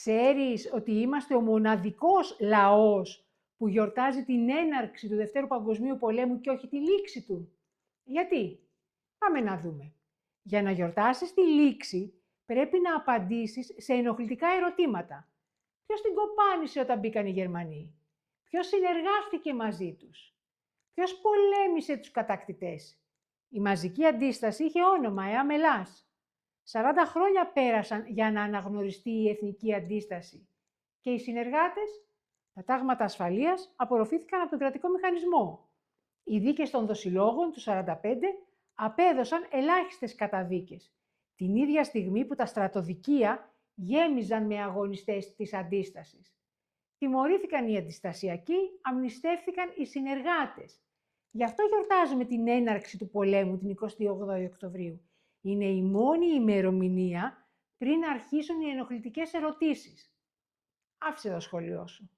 Ξέρεις ότι είμαστε ο μοναδικός λαός που γιορτάζει την έναρξη του Δευτέρου Παγκοσμίου Πολέμου και όχι τη λήξη του? Γιατί? Πάμε να δούμε. Για να γιορτάσεις τη λήξη, πρέπει να απαντήσεις σε ενοχλητικά ερωτήματα. Ποιος την κοπάνισε όταν μπήκαν οι Γερμανοί? Ποιος συνεργάστηκε μαζί τους? Ποιος πολέμησε τους κατακτητές? Η μαζική αντίσταση είχε όνομα, Αμελάς. 40 χρόνια πέρασαν για να αναγνωριστεί η εθνική αντίσταση. Και οι συνεργάτες, τα τάγματα ασφαλείας, απορροφήθηκαν από τον κρατικό μηχανισμό. Οι δίκες των δοσιλόγων του 1945 απέδωσαν ελάχιστες καταδίκες, την ίδια στιγμή που τα στρατοδικεία γέμιζαν με αγωνιστές της αντίστασης. Τιμωρήθηκαν οι αντιστασιακοί, αμνηστεύθηκαν οι συνεργάτες. Γι' αυτό γιορτάζουμε την έναρξη του πολέμου την 28η Οκτωβρίου. Είναι η μόνη ημερομηνία πριν αρχίσουν οι ενοχλητικές ερωτήσεις. Άφησε το σχόλιο σου.